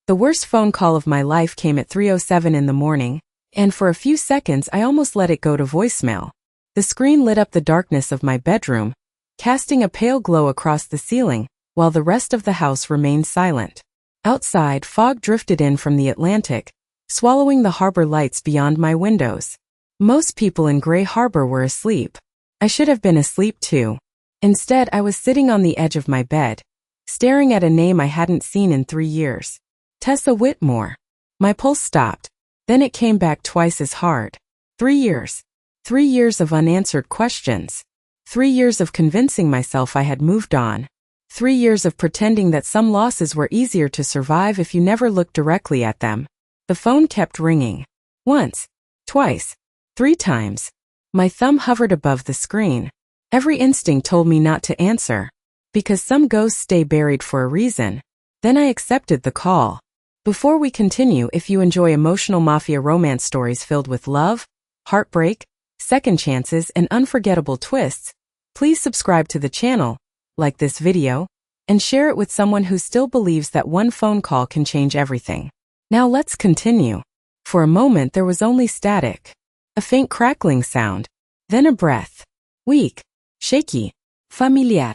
The worst phone call of my life came at 3:07 in the morning, and for a few seconds I almost let it go to voicemail. The screen lit up the darkness of my bedroom, casting a pale glow across the ceiling, while the rest of the house remained silent. Outside, fog drifted in from the Atlantic, swallowing the harbor lights beyond my windows. Most people in Gray Harbor were asleep. I should have been asleep too. Instead, I was sitting on the edge of my bed, staring at a name I hadn't seen in 3 years. Tessa Whitmore. My pulse stopped. Then it came back twice as hard. 3 years. 3 years of unanswered questions. 3 years of convincing myself I had moved on. 3 years of pretending that some losses were easier to survive if you never looked directly at them. The phone kept ringing. Once. Twice. 3 times. My thumb hovered above the screen. Every instinct told me not to answer, because some ghosts stay buried for a reason. Then I accepted the call. Before we continue, if you enjoy emotional mafia romance stories filled with love, heartbreak, second chances, and unforgettable twists, please subscribe to the channel, like this video, and share it with someone who still believes that one phone call can change everything. Now let's continue. For a moment there was only static. A faint crackling sound. Then a breath. Weak. Shaky. Familiar.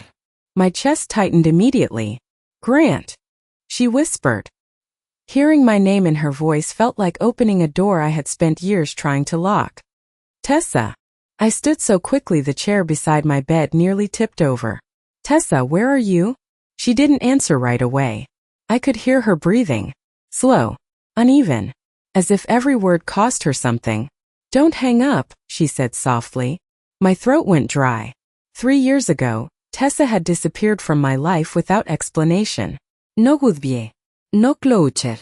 My chest tightened immediately. Grant. She whispered. Hearing my name in her voice felt like opening a door I had spent years trying to lock. Tessa. I stood so quickly the chair beside my bed nearly tipped over. Tessa, where are you? She didn't answer right away. I could hear her breathing. Slow. Uneven. As if every word cost her something. Don't hang up, she said softly. My throat went dry. 3 years ago, Tessa had disappeared from my life without explanation. No goodbye. No closure.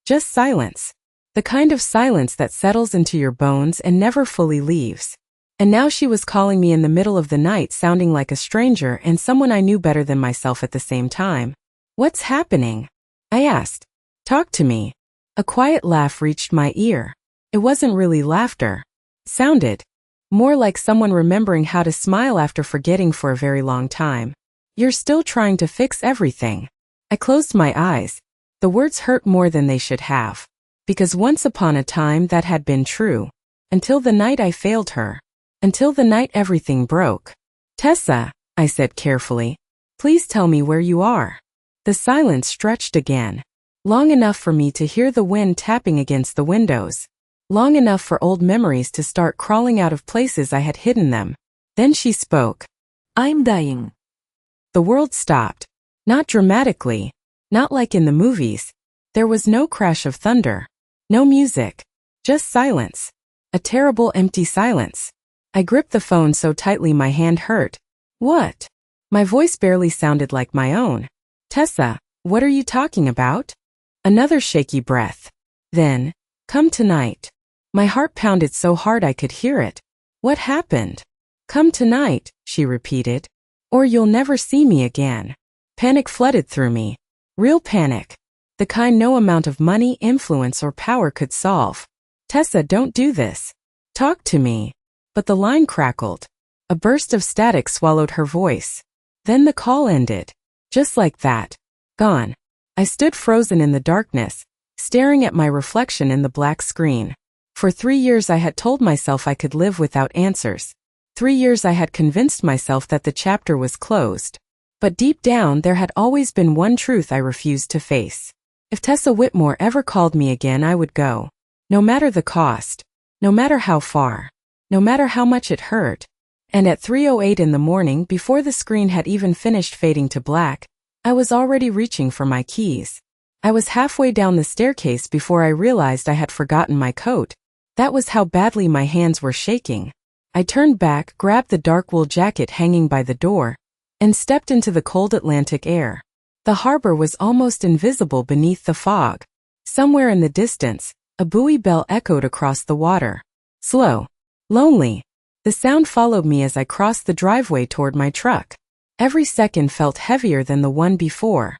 Just silence. The kind of silence that settles into your bones and never fully leaves. And now she was calling me in the middle of the night, sounding like a stranger and someone I knew better than myself at the same time. What's happening? I asked. Talk to me. A quiet laugh reached my ear. It wasn't really laughter. Sounded more like someone remembering how to smile after forgetting for a very long time. You're still trying to fix everything. I closed my eyes. The words hurt more than they should have. Because once upon a time that had been true. Until the night I failed her. Until the night everything broke. Tessa, I said carefully, please tell me where you are. The silence stretched again. Long enough for me to hear the wind tapping against the windows. Long enough for old memories to start crawling out of places I had hidden them. Then she spoke. I'm dying. The world stopped. Not dramatically. Not like in the movies. There was no crash of thunder. No music. Just silence. A terrible empty silence. I gripped the phone so tightly my hand hurt. What? My voice barely sounded like my own. Tessa, what are you talking about? Another shaky breath. Then, come tonight. My heart pounded so hard I could hear it. What happened? Come tonight, she repeated. Or you'll never see me again. Panic flooded through me. Real panic. The kind no amount of money, influence, or power could solve. Tessa, don't do this. Talk to me. But the line crackled. A burst of static swallowed her voice. Then the call ended. Just like that. Gone. I stood frozen in the darkness, staring at my reflection in the black screen. For 3 years I had told myself I could live without answers. 3 years I had convinced myself that the chapter was closed. But deep down there had always been one truth I refused to face. If Tessa Whitmore ever called me again, I would go. No matter the cost. No matter how far. No matter how much it hurt. And at 3:08 in the morning, before the screen had even finished fading to black, I was already reaching for my keys. I was halfway down the staircase before I realized I had forgotten my coat. That was how badly my hands were shaking. I turned back, grabbed the dark wool jacket hanging by the door, and stepped into the cold Atlantic air. The harbor was almost invisible beneath the fog. Somewhere in the distance, a buoy bell echoed across the water. Slow. Lonely. The sound followed me as I crossed the driveway toward my truck. Every second felt heavier than the one before.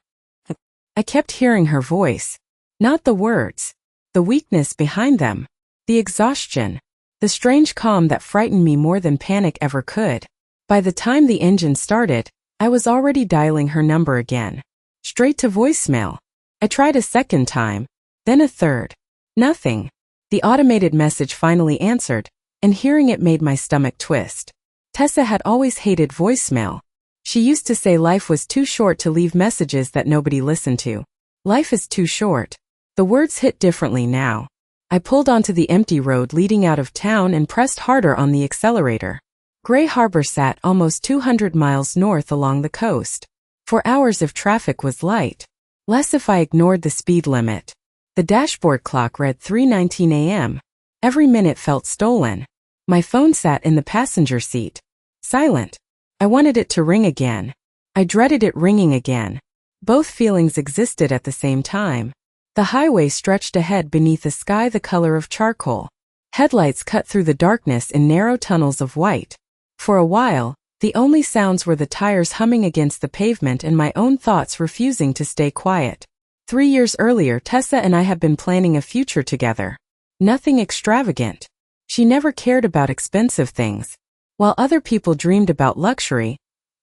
I kept hearing her voice. Not the words. The weakness behind them. The exhaustion. The strange calm that frightened me more than panic ever could. By the time the engine started, I was already dialing her number again. Straight to voicemail. I I tried a second time, then a third. Nothing. The automated message finally answered, and hearing it made my stomach twist. Tessa had always hated voicemail. She used to say life was too short to leave messages that nobody listened to. Life is too short. The words hit differently now. I pulled onto the empty road leading out of town and pressed harder on the accelerator. Gray Harbor sat almost 200 miles north along the coast. For hours if traffic was light. Less if I ignored the speed limit. The dashboard clock read 3:19 a.m. Every minute felt stolen. My phone sat in the passenger seat. Silent. I wanted it to ring again. I dreaded it ringing again. Both feelings existed at the same time. The highway stretched ahead beneath a sky the color of charcoal. Headlights cut through the darkness in narrow tunnels of white. For a while, the only sounds were the tires humming against the pavement and my own thoughts refusing to stay quiet. 3 years earlier, Tessa and I had been planning a future together. Nothing extravagant. She never cared about expensive things. While other people dreamed about luxury,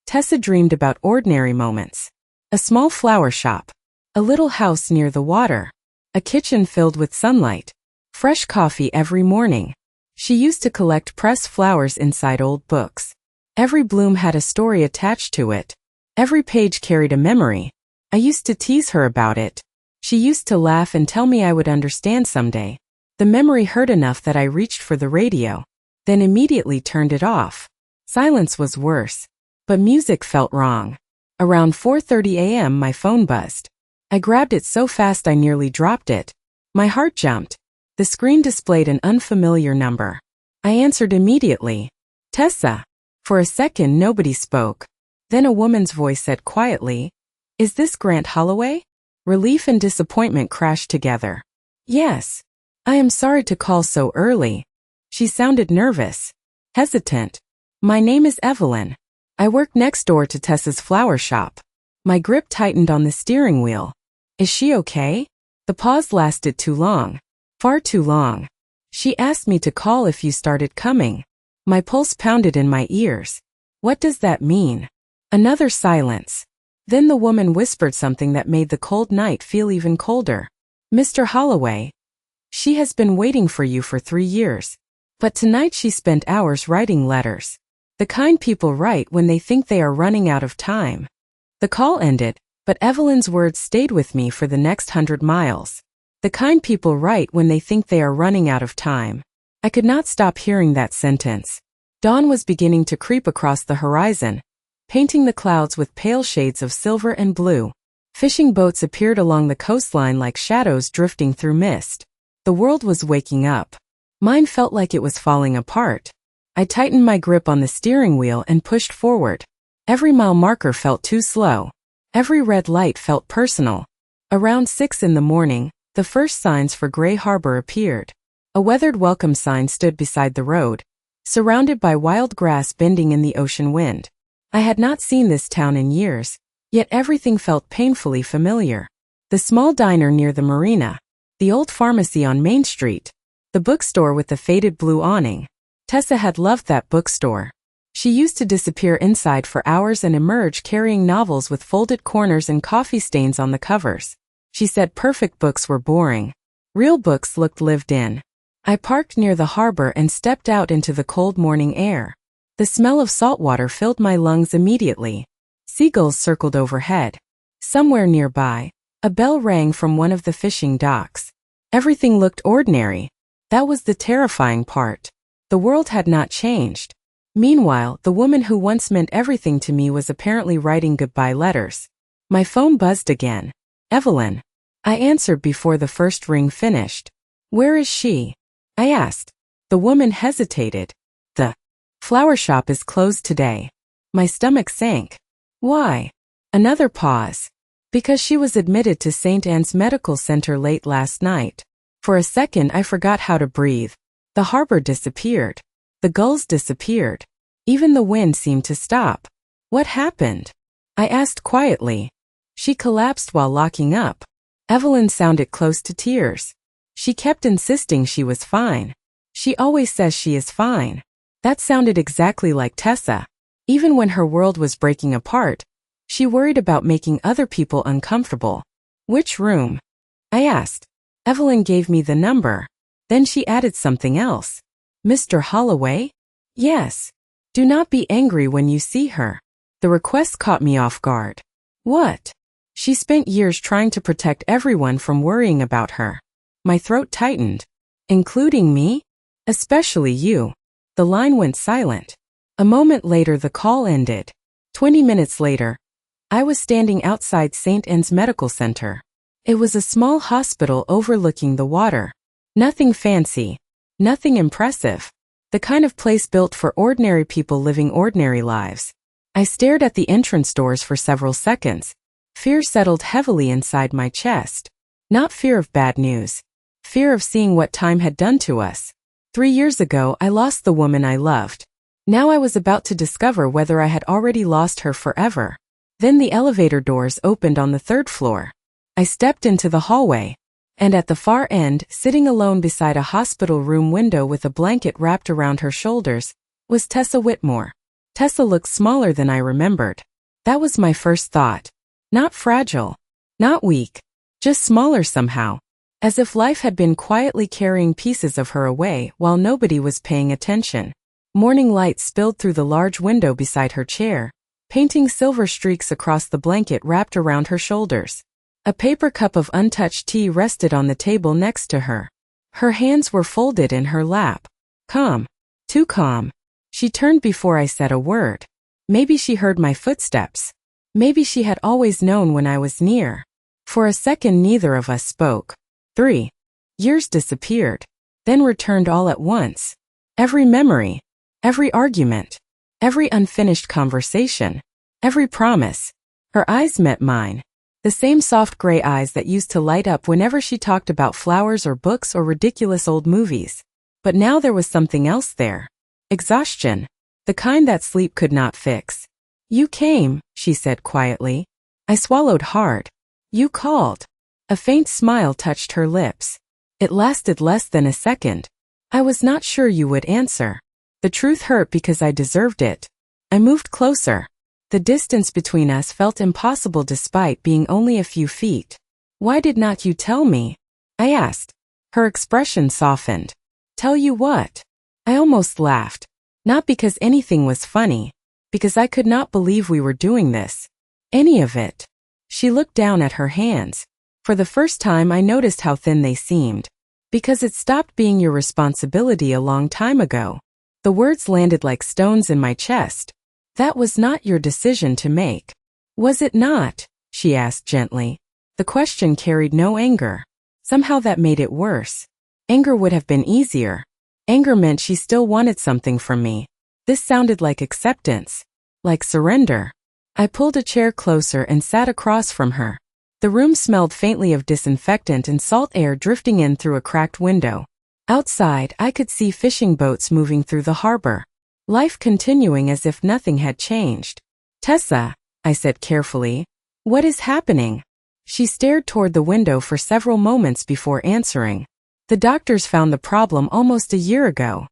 Tessa dreamed about ordinary moments. A small flower shop. A little house near the water. A kitchen filled with sunlight. Fresh coffee every morning. She used to collect pressed flowers inside old books. Every bloom had a story attached to it. Every page carried a memory. I used to tease her about it. She used to laugh and tell me I would understand someday. The memory hurt enough that I reached for the radio. Then immediately turned it off. Silence was worse. But music felt wrong. Around 4:30 a.m. my phone buzzed. I grabbed it so fast I nearly dropped it. My heart jumped. The screen displayed an unfamiliar number. I answered immediately. Tessa. For a second nobody spoke. Then a woman's voice said quietly, "Is this Grant Holloway?" Relief and disappointment crashed together. "Yes. I am sorry to call so early." She sounded nervous. Hesitant. "My name is Evelyn. I work next door to Tessa's flower shop." My grip tightened on the steering wheel. "Is she okay?" The pause lasted too long. Far too long. "She asked me to call if you started coming." My pulse pounded in my ears. What does that mean? Another silence. Then the woman whispered something that made the cold night feel even colder. "Mr. Holloway. She has been waiting for you for 3 years. But tonight she spent hours writing letters. The kind people write when they think they are running out of time." The call ended, but Evelyn's words stayed with me for the next 100 miles. The kind people write when they think they are running out of time. I could not stop hearing that sentence. Dawn was beginning to creep across the horizon, painting the clouds with pale shades of silver and blue. Fishing boats appeared along the coastline like shadows drifting through mist. The world was waking up. Mine felt like it was falling apart. I tightened my grip on the steering wheel and pushed forward. Every mile marker felt too slow. Every red light felt personal. Around 6 in the morning, the first signs for Gray Harbor appeared. A weathered welcome sign stood beside the road, surrounded by wild grass bending in the ocean wind. I had not seen this town in years, yet everything felt painfully familiar. The small diner near the marina. The old pharmacy on Main Street. The bookstore with the faded blue awning. Tessa had loved that bookstore. She used to disappear inside for hours and emerge carrying novels with folded corners and coffee stains on the covers. She said perfect books were boring. Real books looked lived in. I parked near the harbor and stepped out into the cold morning air. The smell of salt water filled my lungs immediately. Seagulls circled overhead. Somewhere nearby, a bell rang from one of the fishing docks. Everything looked ordinary. That was the terrifying part. The world had not changed. Meanwhile, the woman who once meant everything to me was apparently writing goodbye letters. My phone buzzed again. "Evelyn." I answered before the first ring finished. "Where is she?" I asked. The woman hesitated. "The flower shop is closed today." My stomach sank. "Why?" Another pause. "Because she was admitted to St. Anne's Medical Center late last night." For a second I forgot how to breathe. The harbor disappeared. The gulls disappeared. Even the wind seemed to stop. What happened? I asked quietly. She collapsed while locking up. Evelyn sounded close to tears. She kept insisting she was fine. She always says she is fine. That sounded exactly like Tessa. Even when her world was breaking apart, she worried about making other people uncomfortable. Which room? I asked. Evelyn gave me the number. Then she added something else. Mr. Holloway? Yes. Do not be angry when you see her. The request caught me off guard. What? She spent years trying to protect everyone from worrying about her. My throat tightened. Including me? Especially you. The line went silent. A moment later the call ended. 20 minutes later, I was standing outside St. Anne's Medical Center. It was a small hospital overlooking the water. Nothing fancy. Nothing impressive. The kind of place built for ordinary people living ordinary lives. I stared at the entrance doors for several seconds. Fear settled heavily inside my chest. Not fear of bad news. Fear of seeing what time had done to us. 3 years ago, I lost the woman I loved. Now I was about to discover whether I had already lost her forever. Then the elevator doors opened on the 3rd floor. I stepped into the hallway. And at the far end, sitting alone beside a hospital room window with a blanket wrapped around her shoulders, was Tessa Whitmore. Tessa looked smaller than I remembered. That was my first thought. Not fragile. Not weak. Just smaller somehow. As if life had been quietly carrying pieces of her away while nobody was paying attention. Morning light spilled through the large window beside her chair, painting silver streaks across the blanket wrapped around her shoulders. A paper cup of untouched tea rested on the table next to her. Her hands were folded in her lap. Calm. Too calm. She turned before I said a word. Maybe she heard my footsteps. Maybe she had always known when I was near. For a second neither of us spoke. 3 years disappeared, then returned all at once. Every memory, every argument, every unfinished conversation, every promise. Her eyes met mine. The same soft gray eyes that used to light up whenever she talked about flowers or books or ridiculous old movies. But now there was something else there. Exhaustion. The kind that sleep could not fix. You came, she said quietly. I swallowed hard. You called. A faint smile touched her lips. It lasted less than a second. I was not sure you would answer. The truth hurt because I deserved it. I moved closer. The distance between us felt impossible despite being only a few feet. Why did not you tell me? I asked. Her expression softened. Tell you what? I almost laughed. Not because anything was funny. Because I could not believe we were doing this. Any of it. She looked down at her hands. For the first time I noticed how thin they seemed. Because it stopped being your responsibility a long time ago. The words landed like stones in my chest. That was not your decision to make. Was it not? She asked gently. The question carried no anger. Somehow that made it worse. Anger would have been easier. Anger meant she still wanted something from me. This sounded like acceptance. Like surrender. I pulled a chair closer and sat across from her. The room smelled faintly of disinfectant and salt air drifting in through a cracked window. Outside, I could see fishing boats moving through the harbor. Life continuing as if nothing had changed. Tessa, I said carefully, what is happening? She stared toward the window for several moments before answering. The doctors found the problem almost a year ago.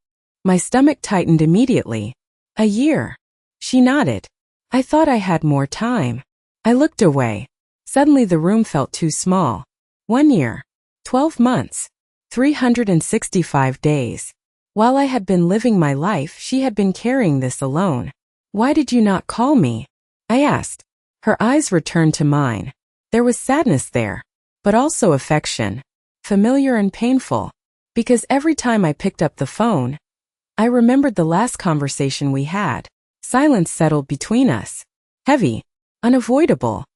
My stomach tightened immediately. A year. She nodded. I thought I had more time. I looked away. Suddenly the room felt too small. 1 year. 12 months. 365 days. While I had been living my life, she had been carrying this alone. Why did you not call me? I asked. Her eyes returned to mine. There was sadness there, but also affection. Familiar and painful. Because every time I picked up the phone, I remembered the last conversation we had. Silence settled between us. Heavy. Unavoidable.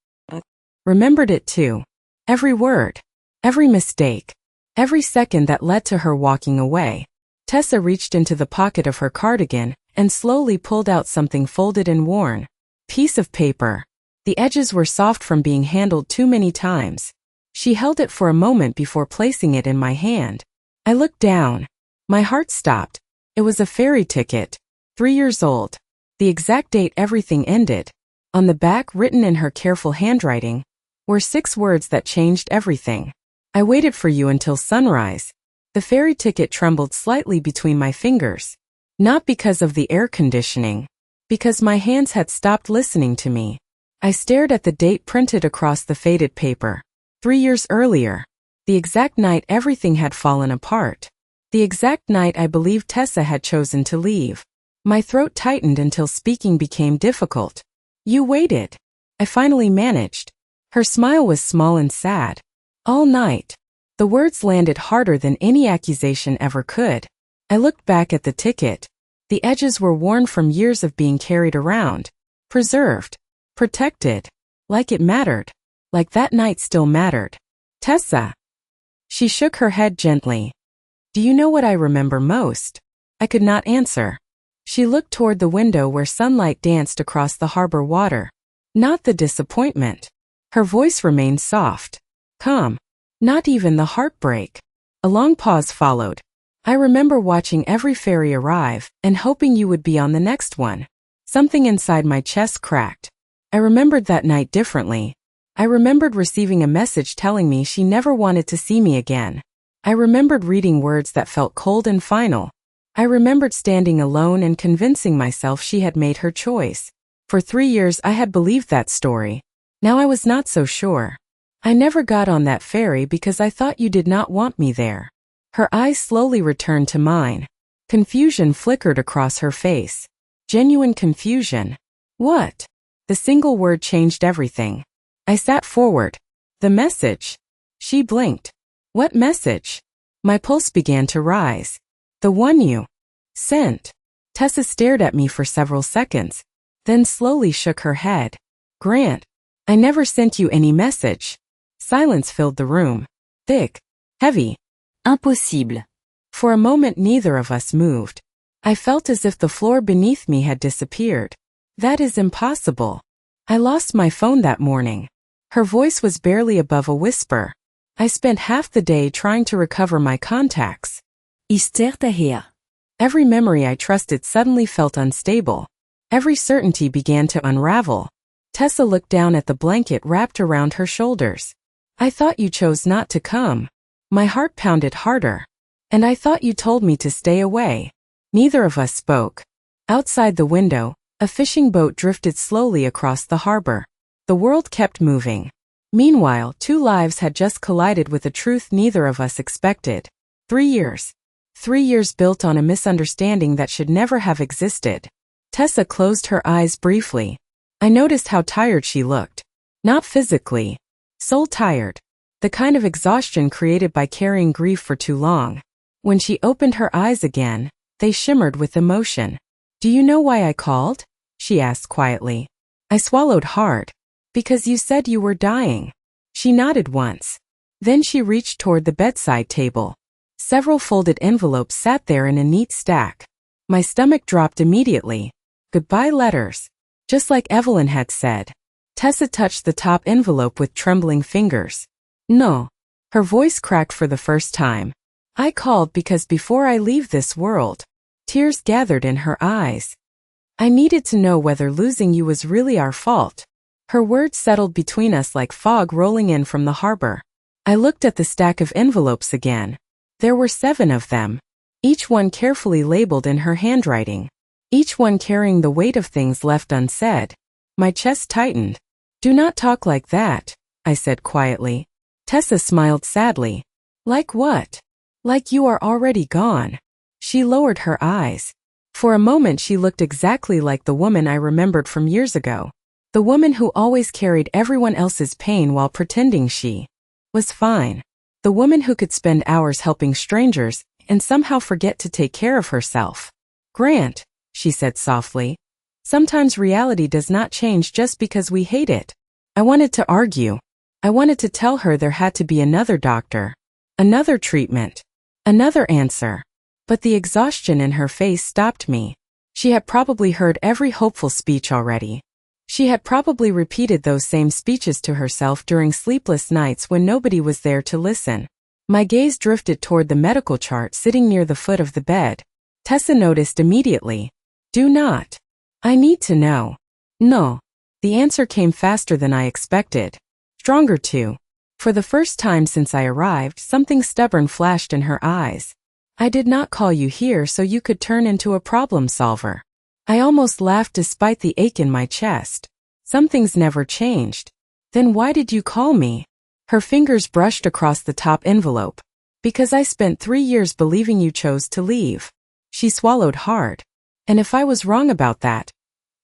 Remembered it too. Every word. Every mistake. Every second that led to her walking away. Tessa reached into the pocket of her cardigan and slowly pulled out something folded and worn. Piece of paper. The edges were soft from being handled too many times. She held it for a moment before placing it in my hand. I looked down. My heart stopped. It was a ferry ticket. 3 years old. The exact date everything ended. On the back, written in her careful handwriting, were 6 words that changed everything. I waited for you until sunrise. The ferry ticket trembled slightly between my fingers. Not because of the air conditioning. Because my hands had stopped listening to me. I stared at the date printed across the faded paper. 3 years earlier. The exact night everything had fallen apart. The exact night I believed Tessa had chosen to leave. My throat tightened until speaking became difficult. You waited. I finally managed. Her smile was small and sad. All night. The words landed harder than any accusation ever could. I looked back at the ticket. The edges were worn from years of being carried around. Preserved. Protected. Like it mattered. Like that night still mattered. Tessa. She shook her head gently. Do you know what I remember most? I could not answer. She looked toward the window where sunlight danced across the harbor water. Not the disappointment. Her voice remained soft. Calm. Not even the heartbreak. A long pause followed. I remember watching every ferry arrive and hoping you would be on the next one. Something inside my chest cracked. I remembered that night differently. I remembered receiving a message telling me she never wanted to see me again. I remembered reading words that felt cold and final. I remembered standing alone and convincing myself she had made her choice. For 3 years I had believed that story. Now I was not so sure. I never got on that ferry because I thought you did not want me there. Her eyes slowly returned to mine. Confusion flickered across her face. Genuine confusion. What? The single word changed everything. I sat forward. The message. She blinked. What message? My pulse began to rise. The one you sent. Tessa stared at me for several seconds, then slowly shook her head. Grant, I never sent you any message. Silence filled the room. Thick. Heavy. Impossible. For a moment neither of us moved. I felt as if the floor beneath me had disappeared. That is impossible. I lost my phone that morning. Her voice was barely above a whisper. I spent half the day trying to recover my contacts. Isterte her. Every memory I trusted suddenly felt unstable. Every certainty began to unravel. Tessa looked down at the blanket wrapped around her shoulders. I thought you chose not to come. My heart pounded harder. And I thought you told me to stay away. Neither of us spoke. Outside the window, a fishing boat drifted slowly across the harbor. The world kept moving. Meanwhile, 2 lives had just collided with a truth neither of us expected. 3 years. 3 years built on a misunderstanding that should never have existed. Tessa closed her eyes briefly. I noticed how tired she looked. Not physically. Soul tired. The kind of exhaustion created by carrying grief for too long. When she opened her eyes again, they shimmered with emotion. Do you know why I called? She asked quietly. I swallowed hard. Because you said you were dying. She nodded once. Then she reached toward the bedside table. Several folded envelopes sat there in a neat stack. My stomach dropped immediately. Goodbye letters. Just like Evelyn had said. Tessa touched the top envelope with trembling fingers. No. Her voice cracked for the first time. I called because before I leave this world. Tears gathered in her eyes. I needed to know whether losing you was really our fault. Her words settled between us like fog rolling in from the harbor. I looked at the stack of envelopes again. There were 7 of them. Each one carefully labeled in her handwriting. Each one carrying the weight of things left unsaid. My chest tightened. Do not talk like that, I said quietly. Tessa smiled sadly. Like what? Like you are already gone. She lowered her eyes. For a moment she looked exactly like the woman I remembered from years ago. The woman who always carried everyone else's pain while pretending she was fine. The woman who could spend hours helping strangers and somehow forget to take care of herself. Grant, she said softly, sometimes reality does not change just because we hate it. I wanted to argue. I wanted to tell her there had to be another doctor, another treatment, another answer. But the exhaustion in her face stopped me. She had probably heard every hopeful speech already. She had probably repeated those same speeches to herself during sleepless nights when nobody was there to listen. My gaze drifted toward the medical chart sitting near the foot of the bed. Tessa noticed immediately. Do not. I need to know. No. The answer came faster than I expected. Stronger too. For the first time since I arrived, something stubborn flashed in her eyes. I did not call you here so you could turn into a problem solver. I almost laughed despite the ache in my chest. Some things never changed. Then why did you call me? Her fingers brushed across the top envelope. Because I spent 3 years believing you chose to leave. She swallowed hard. And if I was wrong about that,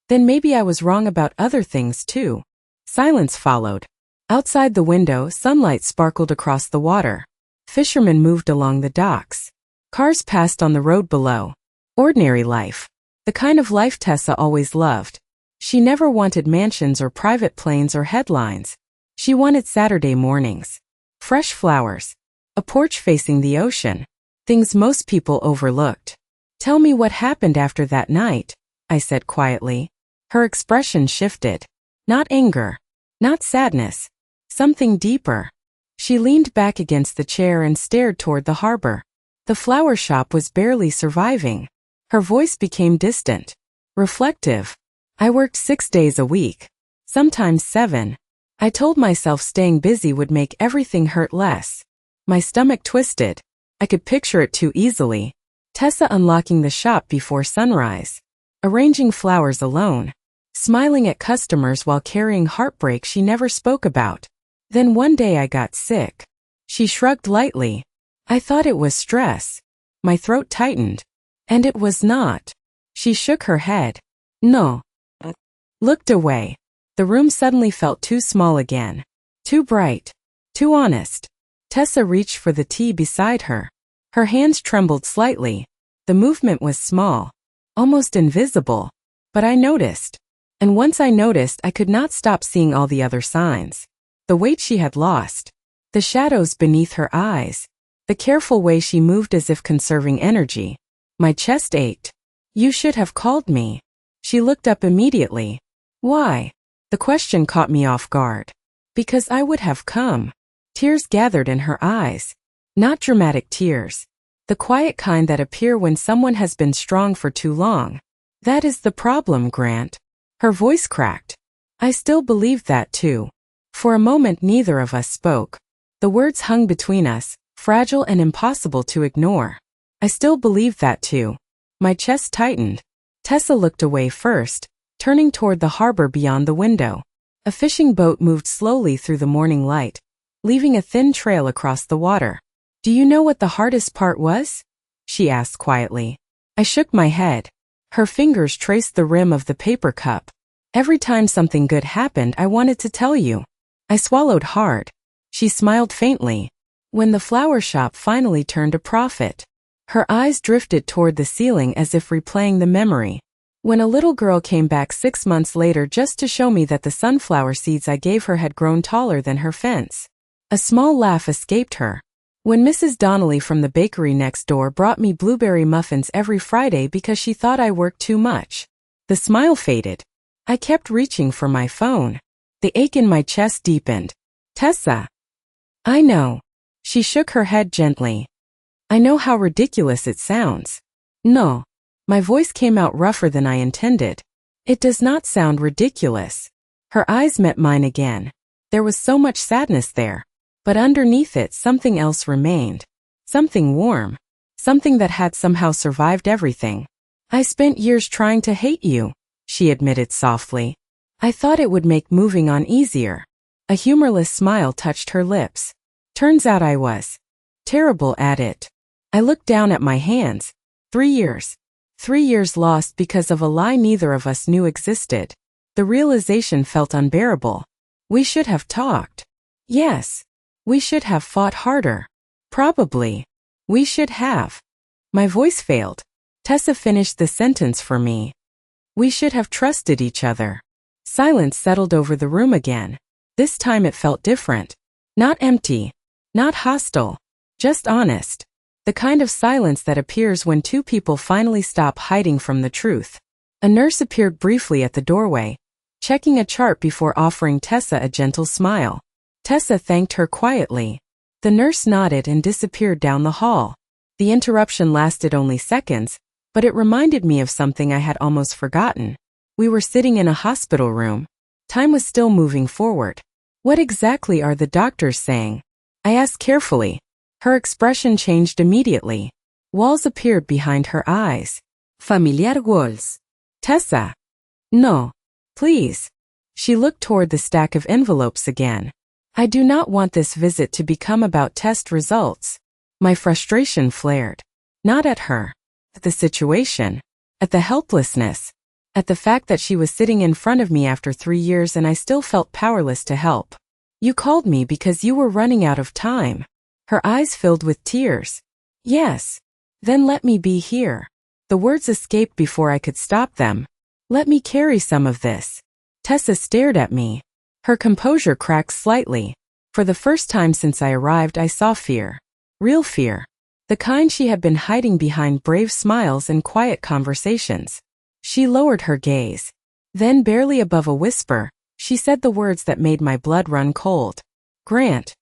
then maybe I was wrong about other things too. Silence followed. Outside the window, sunlight sparkled across the water. Fishermen moved along the docks. Cars passed on the road below. Ordinary life. The kind of life Tessa always loved. She never wanted mansions or private planes or headlines. She wanted Saturday mornings. Fresh flowers. A porch facing the ocean. Things most people overlooked. Tell me what happened after that night, I said quietly. Her expression shifted. Not anger. Not sadness. Something deeper. She leaned back against the chair and stared toward the harbor. The flower shop was barely surviving. Her voice became distant. Reflective. I worked 6 days a week. Sometimes 7. I told myself staying busy would make everything hurt less. My stomach twisted. I could picture it too easily. Tessa unlocking the shop before sunrise. Arranging flowers alone. Smiling at customers while carrying heartbreak she never spoke about. Then one day I got sick. She shrugged lightly. I thought it was stress. My throat tightened. And it was not. She shook her head. No. Looked away. The room suddenly felt too small again. Too bright. Too honest. Tessa reached for the tea beside her. Her hands trembled slightly. The movement was small. Almost invisible. But I noticed. And once I noticed, I could not stop seeing all the other signs. The weight she had lost. The shadows beneath her eyes. The careful way she moved as if conserving energy. My chest ached. You should have called me. She looked up immediately. Why? The question caught me off guard. Because I would have come. Tears gathered in her eyes. Not dramatic tears. The quiet kind that appear when someone has been strong for too long. That is the problem, Grant. Her voice cracked. I still believed that too. For a moment neither of us spoke. The words hung between us, fragile and impossible to ignore. I still believed that too. My chest tightened. Tessa looked away first, turning toward the harbor beyond the window. A fishing boat moved slowly through the morning light, leaving a thin trail across the water. Do you know what the hardest part was? She asked quietly. I shook my head. Her fingers traced the rim of the paper cup. Every time something good happened, I wanted to tell you. I swallowed hard. She smiled faintly. When the flower shop finally turned a profit. Her eyes drifted toward the ceiling as if replaying the memory. When a little girl came back 6 months later just to show me that the sunflower seeds I gave her had grown taller than her fence. A small laugh escaped her. When Mrs. Donnelly from the bakery next door brought me blueberry muffins every Friday because she thought I worked too much. The smile faded. I kept reaching for my phone. The ache in my chest deepened. Tessa. I know. She shook her head gently. I know how ridiculous it sounds. No. My voice came out rougher than I intended. It does not sound ridiculous. Her eyes met mine again. There was so much sadness there. But underneath it something else remained. Something warm. Something that had somehow survived everything. I spent years trying to hate you, she admitted softly. I thought it would make moving on easier. A humorless smile touched her lips. Turns out I was terrible at it. I looked down at my hands. 3 years. 3 years lost because of a lie neither of us knew existed. The realization felt unbearable. We should have talked. Yes. We should have fought harder. Probably. We should have. My voice failed. Tessa finished the sentence for me. We should have trusted each other. Silence settled over the room again. This time it felt different. Not empty. Not hostile. Just honest. The kind of silence that appears when two people finally stop hiding from the truth. A nurse appeared briefly at the doorway, checking a chart before offering Tessa a gentle smile. Tessa thanked her quietly. The nurse nodded and disappeared down the hall. The interruption lasted only seconds, but it reminded me of something I had almost forgotten. We were sitting in a hospital room. Time was still moving forward. What exactly are the doctors saying? I asked carefully. Her expression changed immediately. Walls appeared behind her eyes. Familiar walls. Tessa. No. Please. She looked toward the stack of envelopes again. I do not want this visit to become about test results. My frustration flared. Not at her. At the situation. At the helplessness. At the fact that she was sitting in front of me after 3 years and I still felt powerless to help. You called me because you were running out of time. Her eyes filled with tears. Yes. Then let me be here. The words escaped before I could stop them. Let me carry some of this. Tessa stared at me. Her composure cracked slightly. For the first time since I arrived, I saw fear. Real fear. The kind she had been hiding behind brave smiles and quiet conversations. She lowered her gaze. Then, barely above a whisper, she said the words that made my blood run cold. Grant.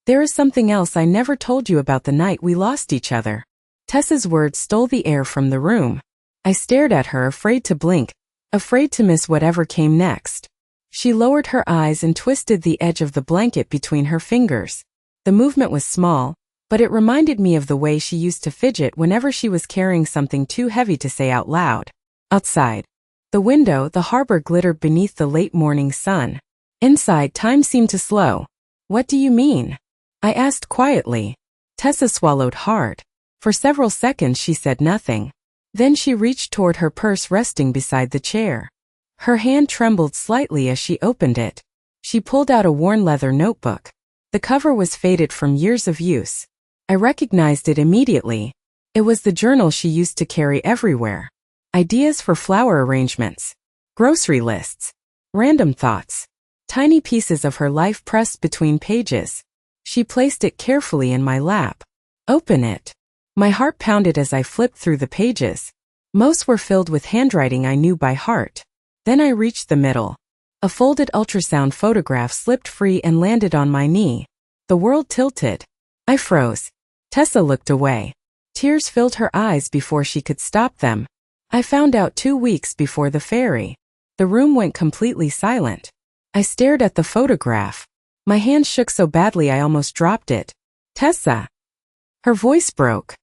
There is something else I never told you about the night we lost each other. Tessa's words stole the air from the room. I stared at her, afraid to blink, afraid to miss whatever came next. She lowered her eyes and twisted the edge of the blanket between her fingers. The movement was small, but it reminded me of the way she used to fidget whenever she was carrying something too heavy to say out loud. Outside. The window, the harbor glittered beneath the late morning sun. Inside, time seemed to slow. What do you mean? I asked quietly. Tessa swallowed hard. For several seconds she said nothing. Then she reached toward her purse resting beside the chair. Her hand trembled slightly as she opened it. She pulled out a worn leather notebook. The cover was faded from years of use. I recognized it immediately. It was the journal she used to carry everywhere. Ideas for flower arrangements. Grocery lists. Random thoughts. Tiny pieces of her life pressed between pages. She placed it carefully in my lap. Open it. My heart pounded as I flipped through the pages. Most were filled with handwriting I knew by heart. Then I reached the middle. A folded ultrasound photograph slipped free and landed on my knee. The world tilted. I froze. Tessa looked away. Tears filled her eyes before she could stop them. I found out 2 weeks before the ferry. The room went completely silent. I stared at the photograph. My hand shook so badly I almost dropped it. Tessa. Her voice broke.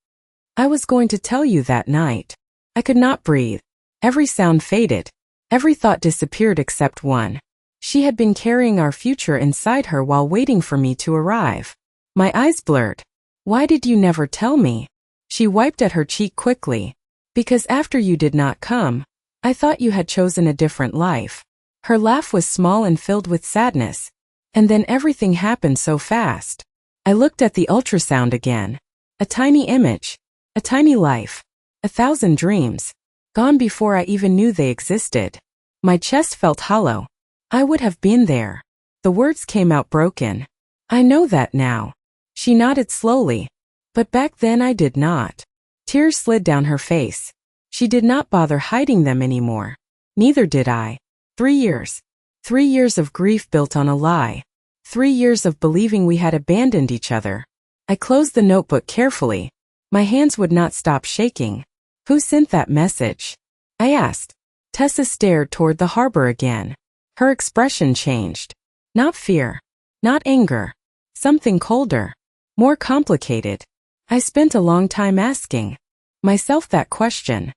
I was going to tell you that night. I could not breathe. Every sound faded. Every thought disappeared except one. She had been carrying our future inside her while waiting for me to arrive. My eyes blurred. Why did you never tell me? She wiped at her cheek quickly. Because after you did not come, I thought you had chosen a different life. Her laugh was small and filled with sadness. And then everything happened so fast. I looked at the ultrasound again. A tiny image. A tiny life. 1,000 dreams. Gone before I even knew they existed. My chest felt hollow. I would have been there. The words came out broken. I know that now. She nodded slowly. But back then I did not. Tears slid down her face. She did not bother hiding them anymore. Neither did I. 3 years. 3 years of grief built on a lie. 3 years of believing we had abandoned each other. I closed the notebook carefully. My hands would not stop shaking. Who sent that message? I asked. Tessa stared toward the harbor again. Her expression changed. Not fear. Not anger. Something colder. More complicated. I spent a long time asking myself that question.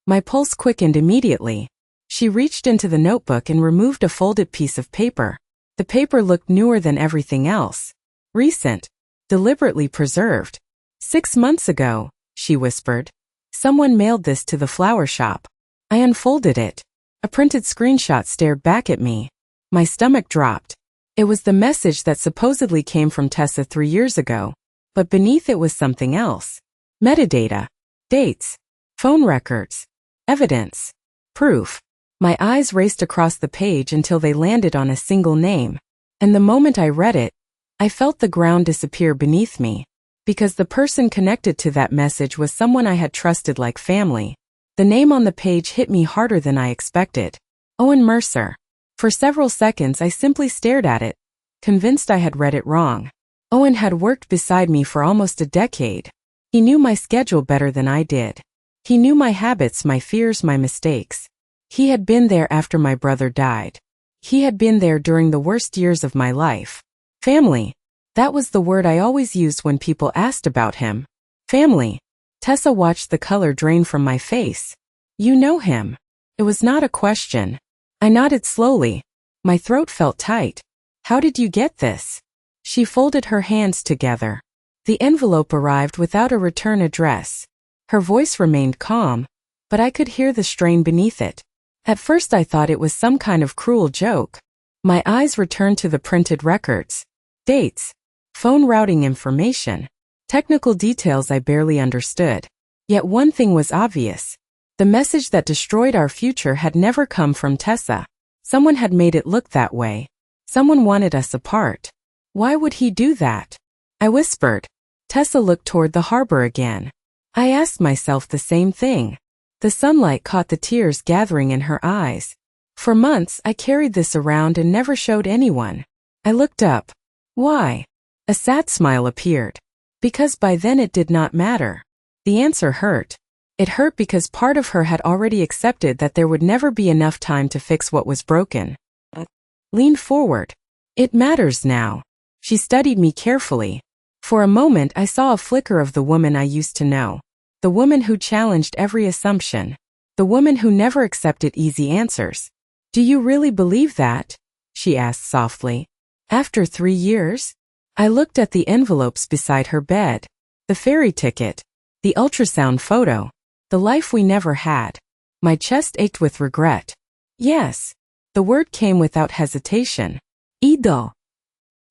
My pulse quickened immediately. She reached into the notebook and removed a folded piece of paper. The paper looked newer than everything else. Recent. Deliberately preserved. 6 months ago, she whispered. Someone mailed this to the flower shop. I unfolded it. A printed screenshot stared back at me. My stomach dropped. It was the message that supposedly came from Tessa 3 years ago. But beneath it was something else. Metadata. Dates. Phone records. Evidence. Proof. My eyes raced across the page until they landed on a single name. And the moment I read it, I felt the ground disappear beneath me. Because the person connected to that message was someone I had trusted like family. The name on the page hit me harder than I expected. Owen Mercer. For several seconds I simply stared at it, convinced I had read it wrong. Owen had worked beside me for almost a decade. He knew my schedule better than I did. He knew my habits, my fears, my mistakes. He had been there after my brother died. He had been there during the worst years of my life. Family. That was the word I always used when people asked about him. Family. Tessa watched the color drain from my face. You know him. It was not a question. I nodded slowly. My throat felt tight. How did you get this? She folded her hands together. The envelope arrived without a return address. Her voice remained calm, but I could hear the strain beneath it. At first I thought it was some kind of cruel joke. My eyes returned to the printed records. Dates. Phone routing information. Technical details I barely understood. Yet one thing was obvious. The message that destroyed our future had never come from Tessa. Someone had made it look that way. Someone wanted us apart. Why would he do that? I whispered. Tessa looked toward the harbor again. I asked myself the same thing. The sunlight caught the tears gathering in her eyes. For months I carried this around and never showed anyone. I looked up. Why? A sad smile appeared. Because by then it did not matter. The answer hurt. It hurt because part of her had already accepted that there would never be enough time to fix what was broken. Leaned forward. It matters now. She studied me carefully. For a moment I saw a flicker of the woman I used to know. The woman who challenged every assumption. The woman who never accepted easy answers. Do you really believe that? She asked softly. After 3 years? I looked at the envelopes beside her bed. The ferry ticket. The ultrasound photo. The life we never had. My chest ached with regret. Yes. The word came without hesitation. Ido.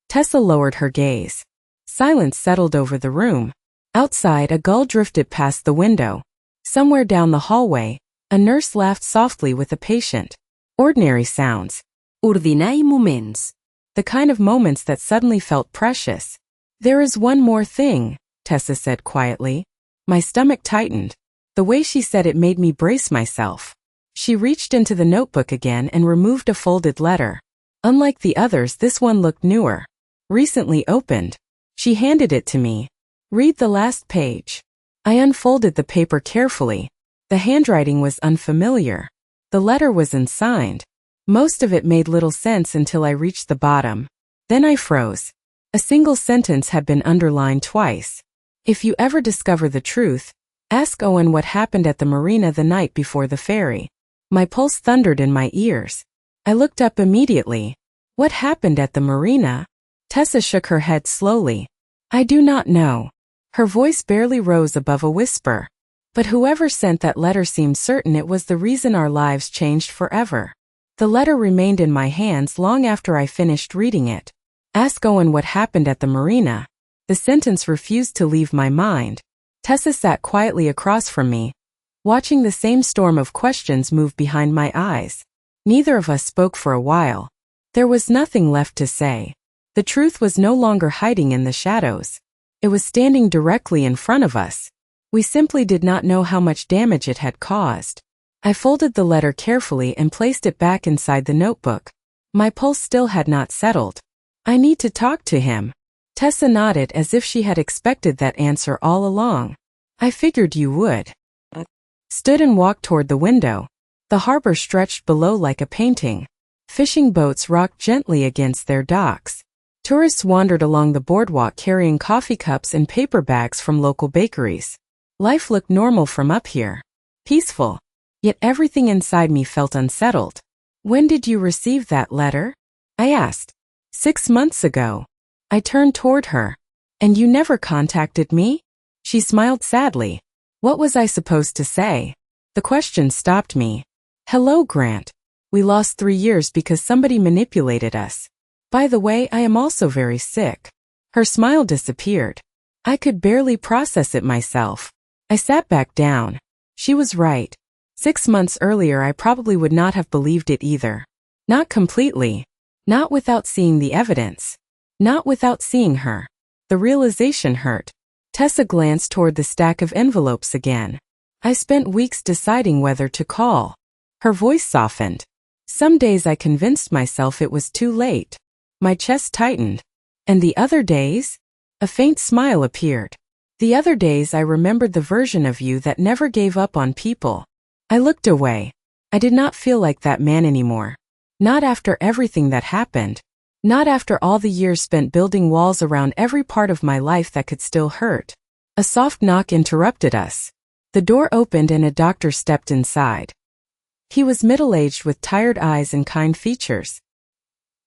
Tessa lowered her gaze. Silence settled over the room. Outside, a gull drifted past the window. Somewhere down the hallway, a nurse laughed softly with a patient. Ordinary sounds. Ordinai moments. The kind of moments that suddenly felt precious. There is one more thing, Tessa said quietly. My stomach tightened. The way she said it made me brace myself. She reached into the notebook again and removed a folded letter. Unlike the others, this one looked newer. Recently opened. She handed it to me. Read the last page. I unfolded the paper carefully. The handwriting was unfamiliar. The letter was unsigned. Most of it made little sense until I reached the bottom. Then I froze. A single sentence had been underlined twice. If you ever discover the truth, ask Owen what happened at the marina the night before the ferry. My pulse thundered in my ears. I looked up immediately. What happened at the marina? Tessa shook her head slowly. I do not know. Her voice barely rose above a whisper. But whoever sent that letter seemed certain it was the reason our lives changed forever. The letter remained in my hands long after I finished reading it. Ask Owen what happened at the marina. The sentence refused to leave my mind. Tessa sat quietly across from me, watching the same storm of questions move behind my eyes. Neither of us spoke for a while. There was nothing left to say. The truth was no longer hiding in the shadows. It was standing directly in front of us. We simply did not know how much damage it had caused. I folded the letter carefully and placed it back inside the notebook. My pulse still had not settled. I need to talk to him. Tessa nodded as if she had expected that answer all along. I figured you would. Stood and walked toward the window. The harbor stretched below like a painting. Fishing boats rocked gently against their docks. Tourists wandered along the boardwalk carrying coffee cups and paper bags from local bakeries. Life looked normal from up here. Peaceful. Yet everything inside me felt unsettled. When did you receive that letter? I asked. 6 months ago. I turned toward her. And you never contacted me? She smiled sadly. What was I supposed to say? The question stopped me. Hello, Grant. We lost 3 years because somebody manipulated us. By the way, I am also very sick. Her smile disappeared. I could barely process it myself. I sat back down. She was right. 6 months earlier I probably would not have believed it either. Not completely. Not without seeing the evidence. Not without seeing her. The realization hurt. Tessa glanced toward the stack of envelopes again. I spent weeks deciding whether to call. Her voice softened. Some days I convinced myself it was too late. My chest tightened. And the other days? A faint smile appeared. The other days I remembered the version of you that never gave up on people. I looked away. I did not feel like that man anymore. Not after everything that happened. Not after all the years spent building walls around every part of my life that could still hurt. A soft knock interrupted us. The door opened and a doctor stepped inside. He was middle-aged with tired eyes and kind features.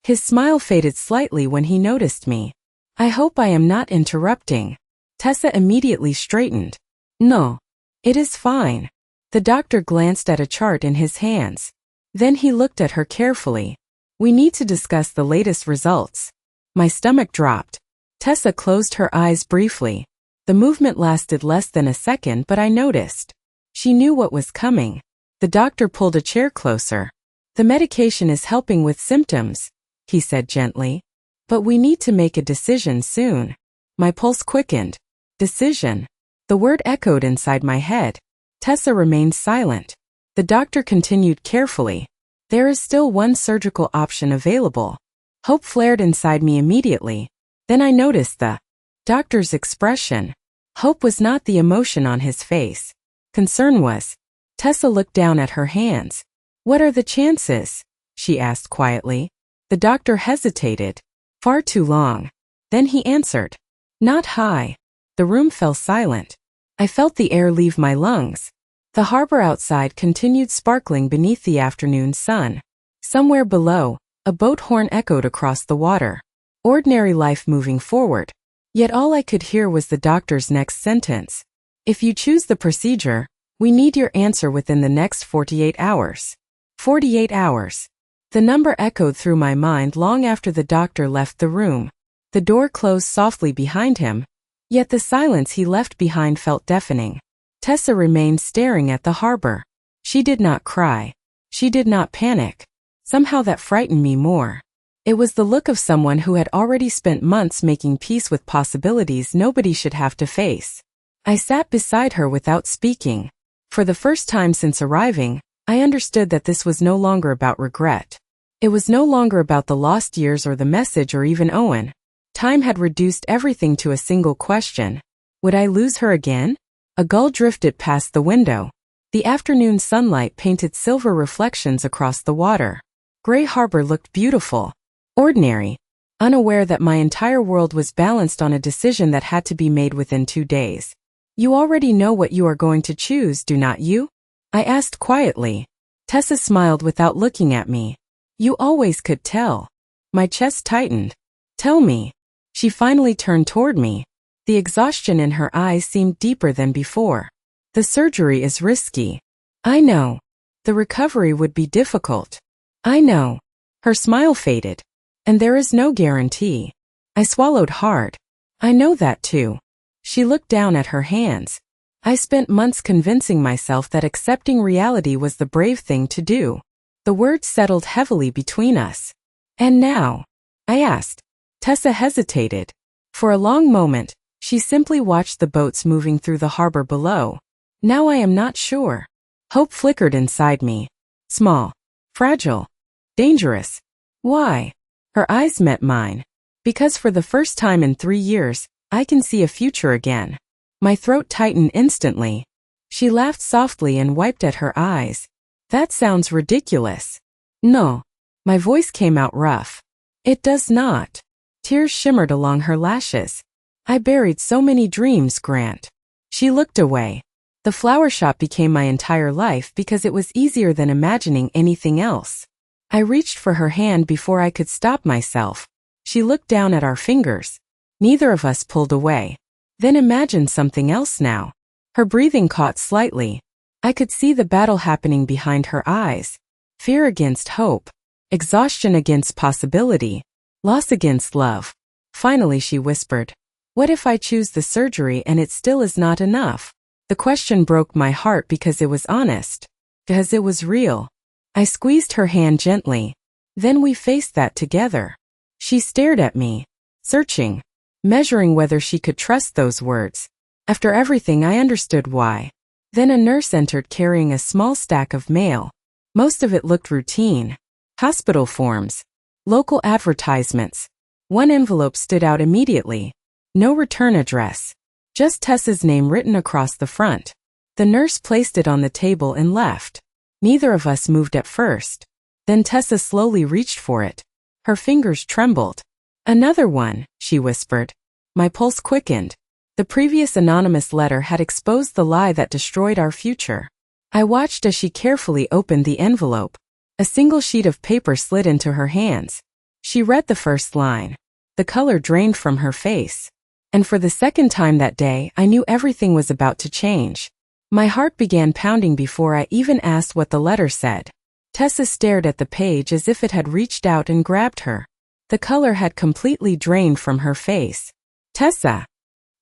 His smile faded slightly when he noticed me. I hope I am not interrupting. Tessa immediately straightened. No. It is fine. The doctor glanced at a chart in his hands. Then he looked at her carefully. We need to discuss the latest results. My stomach dropped. Tessa closed her eyes briefly. The movement lasted less than a second, but I noticed. She knew what was coming. The doctor pulled a chair closer. The medication is helping with symptoms, he said gently. But we need to make a decision soon. My pulse quickened. Decision. The word echoed inside my head. Tessa remained silent. The doctor continued carefully. There is still one surgical option available. Hope flared inside me immediately. Then I noticed the doctor's expression. Hope was not the emotion on his face. Concern was. Tessa looked down at her hands. What are the chances? She asked quietly. The doctor hesitated. Far too long. Then he answered. Not high. The room fell silent. I felt the air leave my lungs. The harbor outside continued sparkling beneath the afternoon sun. Somewhere below, a boat horn echoed across the water. Ordinary life moving forward. Yet all I could hear was the doctor's next sentence. If you choose the procedure, we need your answer within the next 48 hours. 48 hours. The number echoed through my mind long after the doctor left the room. The door closed softly behind him, yet the silence he left behind felt deafening. Tessa remained staring at the harbor. She did not cry. She did not panic. Somehow that frightened me more. It was the look of someone who had already spent months making peace with possibilities nobody should have to face. I sat beside her without speaking. For the first time since arriving, I understood that this was no longer about regret. It was no longer about the lost years or the message or even Owen. Time had reduced everything to a single question. Would I lose her again? A gull drifted past the window. The afternoon sunlight painted silver reflections across the water. Gray Harbor looked beautiful. Ordinary. Unaware that my entire world was balanced on a decision that had to be made within 2 days. You already know what you are going to choose, do not you? I asked quietly. Tessa smiled without looking at me. You always could tell. My chest tightened. Tell me. She finally turned toward me. The exhaustion in her eyes seemed deeper than before. The surgery is risky. I know. The recovery would be difficult. I know. Her smile faded. And there is no guarantee. I swallowed hard. I know that too. She looked down at her hands. I spent months convincing myself that accepting reality was the brave thing to do. The words settled heavily between us. And now? I asked. Tessa hesitated. For a long moment, she simply watched the boats moving through the harbor below. Now I am not sure. Hope flickered inside me. Small. Fragile. Dangerous. Why? Her eyes met mine. Because for the first time in 3 years, I can see a future again. My throat tightened instantly. She laughed softly and wiped at her eyes. That sounds ridiculous. No. My voice came out rough. It does not. Tears shimmered along her lashes. I buried so many dreams, Grant. She looked away. The flower shop became my entire life because it was easier than imagining anything else. I reached for her hand before I could stop myself. She looked down at our fingers. Neither of us pulled away. Then imagine something else now. Her breathing caught slightly. I could see the battle happening behind her eyes. Fear against hope. Exhaustion against possibility. Loss against love. Finally she whispered, "What if I choose the surgery and it still is not enough?" The question broke my heart because it was honest. Because it was real. I squeezed her hand gently. Then we faced that together. She stared at me, searching, measuring whether she could trust those words. After everything, I understood why. Then a nurse entered carrying a small stack of mail. Most of it looked routine. Hospital forms. Local advertisements. One envelope stood out immediately. No return address. Just Tessa's name written across the front. The nurse placed it on the table and left. Neither of us moved at first. Then Tessa slowly reached for it. Her fingers trembled. "Another one," she whispered. My pulse quickened. The previous anonymous letter had exposed the lie that destroyed our future. I watched as she carefully opened the envelope. A single sheet of paper slid into her hands. She read the first line. The color drained from her face. And for the second time that day, I knew everything was about to change. My heart began pounding before I even asked what the letter said. Tessa stared at the page as if it had reached out and grabbed her. The color had completely drained from her face. Tessa!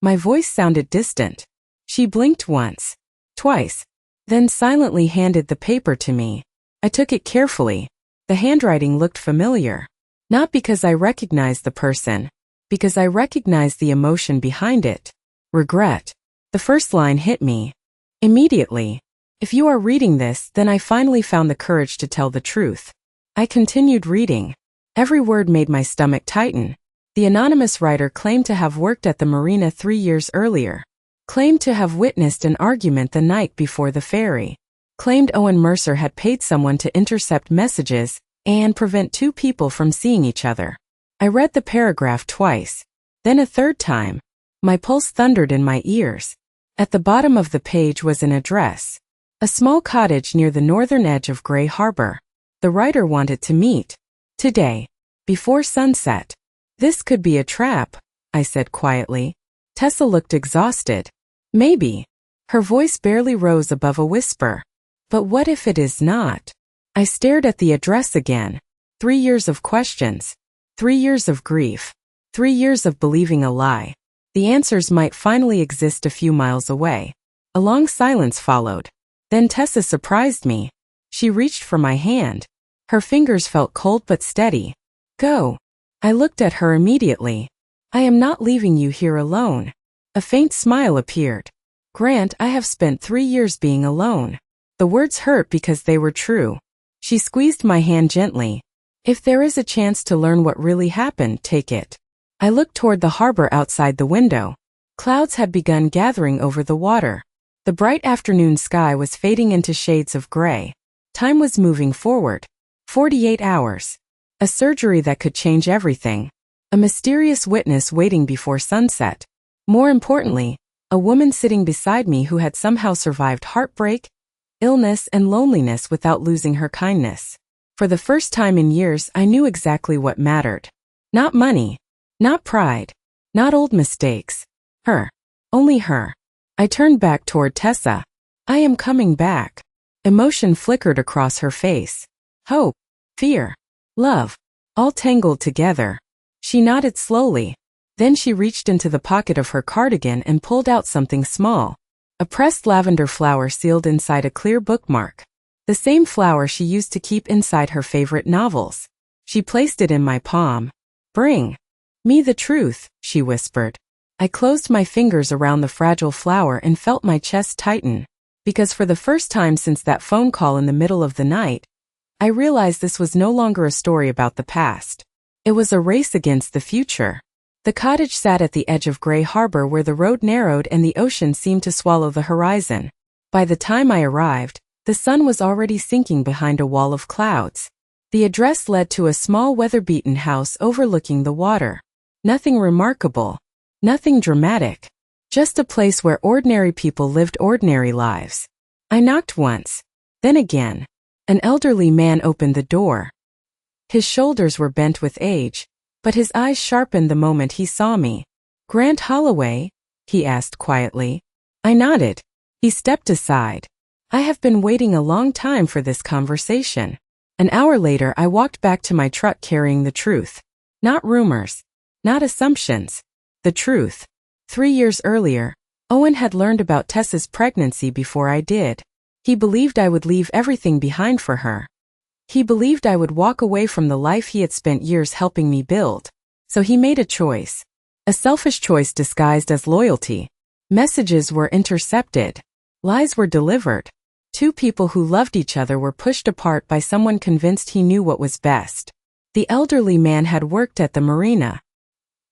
My voice sounded distant. She blinked once, twice, then silently handed the paper to me. I took it carefully. The handwriting looked familiar. Not because I recognized the person, because I recognized the emotion behind it. Regret. The first line hit me. Immediately. If you are reading this, then I finally found the courage to tell the truth. I continued reading. Every word made my stomach tighten. The anonymous writer claimed to have worked at the marina 3 years earlier. Claimed to have witnessed an argument the night before the ferry. Claimed Owen Mercer had paid someone to intercept messages and prevent two people from seeing each other. I read the paragraph twice, then a third time. My pulse thundered in my ears. At the bottom of the page was an address. A small cottage near the northern edge of Gray Harbor. The writer wanted to meet. Today. Before sunset. This could be a trap, I said quietly. Tessa looked exhausted. Maybe. Her voice barely rose above a whisper. But what if it is not? I stared at the address again. 3 years of questions. 3 years of grief. 3 years of believing a lie. The answers might finally exist a few miles away. A long silence followed. Then Tessa surprised me. She reached for my hand. Her fingers felt cold but steady. Go. I looked at her immediately. I am not leaving you here alone. A faint smile appeared. Grant, I have spent 3 years being alone. The words hurt because they were true. She squeezed my hand gently. If there is a chance to learn what really happened, take it. I looked toward the harbor outside the window. Clouds had begun gathering over the water. The bright afternoon sky was fading into shades of gray. Time was moving forward. 48 hours. A surgery that could change everything. A mysterious witness waiting before sunset. More importantly, a woman sitting beside me who had somehow survived heartbreak, illness, and loneliness without losing her kindness. For the first time in years, I knew exactly what mattered. Not money. Not pride. Not old mistakes. Her. Only her. I turned back toward Tessa. I am coming back. Emotion flickered across her face. Hope. Fear. Love. All tangled together. She nodded slowly. Then she reached into the pocket of her cardigan and pulled out something small. A pressed lavender flower sealed inside a clear bookmark. The same flower she used to keep inside her favorite novels. She placed it in my palm. Bring me the truth, she whispered. I closed my fingers around the fragile flower and felt my chest tighten. Because for the first time since that phone call in the middle of the night, I realized this was no longer a story about the past. It was a race against the future. The cottage sat at the edge of Gray Harbor where the road narrowed and the ocean seemed to swallow the horizon. By the time I arrived, the sun was already sinking behind a wall of clouds. The address led to a small weather-beaten house overlooking the water. Nothing remarkable. Nothing dramatic. Just a place where ordinary people lived ordinary lives. I knocked once. Then again. An elderly man opened the door. His shoulders were bent with age, but his eyes sharpened the moment he saw me. Grant Holloway? He asked quietly. I nodded. He stepped aside. I have been waiting a long time for this conversation. An hour later, I walked back to my truck carrying the truth. Not rumors. Not assumptions. The truth. 3 years earlier, Owen had learned about Tessa's pregnancy before I did. He believed I would leave everything behind for her. He believed I would walk away from the life he had spent years helping me build. So he made a choice. A selfish choice disguised as loyalty. Messages were intercepted. Lies were delivered. Two people who loved each other were pushed apart by someone convinced he knew what was best. The elderly man had worked at the marina.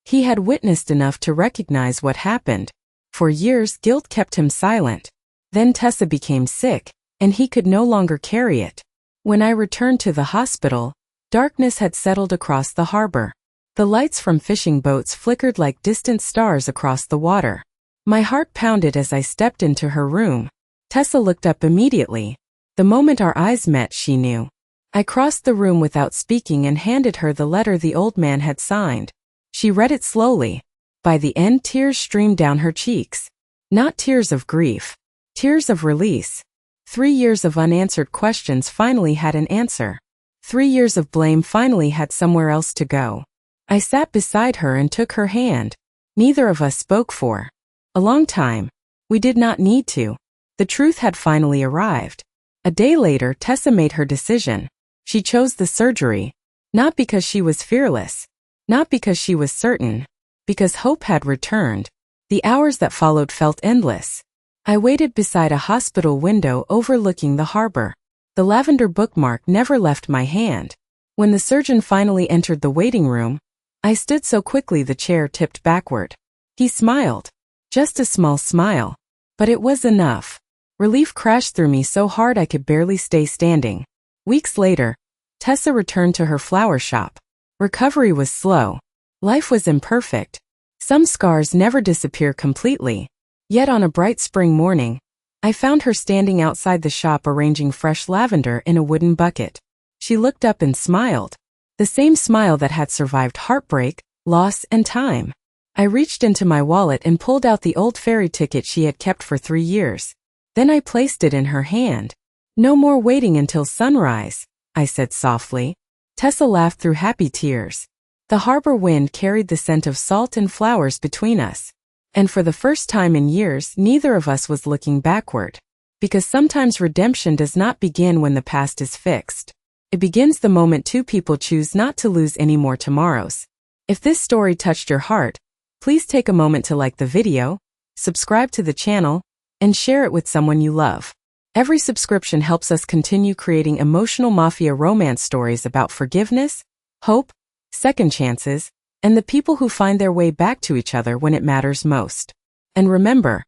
He had witnessed enough to recognize what happened. For years, guilt kept him silent. Then Tessa became sick, and he could no longer carry it. When I returned to the hospital, darkness had settled across the harbor. The lights from fishing boats flickered like distant stars across the water. My heart pounded as I stepped into her room. Tessa looked up immediately. The moment our eyes met, she knew. I crossed the room without speaking and handed her the letter the old man had signed. She read it slowly. By the end, tears streamed down her cheeks. Not tears of grief. Tears of release. 3 years of unanswered questions finally had an answer. 3 years of blame finally had somewhere else to go. I sat beside her and took her hand. Neither of us spoke for a long time. We did not need to. The truth had finally arrived. A day later, Tessa made her decision. She chose the surgery. Not because she was fearless. Not because she was certain. Because hope had returned. The hours that followed felt endless. I waited beside a hospital window overlooking the harbor. The lavender bookmark never left my hand. When the surgeon finally entered the waiting room, I stood so quickly the chair tipped backward. He smiled. Just a small smile. But it was enough. Relief crashed through me so hard I could barely stay standing. Weeks later, Tessa returned to her flower shop. Recovery was slow. Life was imperfect. Some scars never disappear completely. Yet on a bright spring morning, I found her standing outside the shop arranging fresh lavender in a wooden bucket. She looked up and smiled. The same smile that had survived heartbreak, loss, and time. I reached into my wallet and pulled out the old ferry ticket she had kept for 3 years. Then I placed it in her hand. "No more waiting until sunrise," I said softly. Tessa laughed through happy tears. The harbor wind carried the scent of salt and flowers between us. And for the first time in years, neither of us was looking backward. Because sometimes redemption does not begin when the past is fixed. It begins the moment two people choose not to lose any more tomorrows. If this story touched your heart, please take a moment to like the video, subscribe to the channel, and share it with someone you love. Every subscription helps us continue creating emotional mafia romance stories about forgiveness, hope, second chances, and the people who find their way back to each other when it matters most. And remember,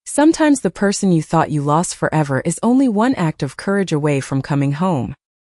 sometimes the person you thought you lost forever is only one act of courage away from coming home.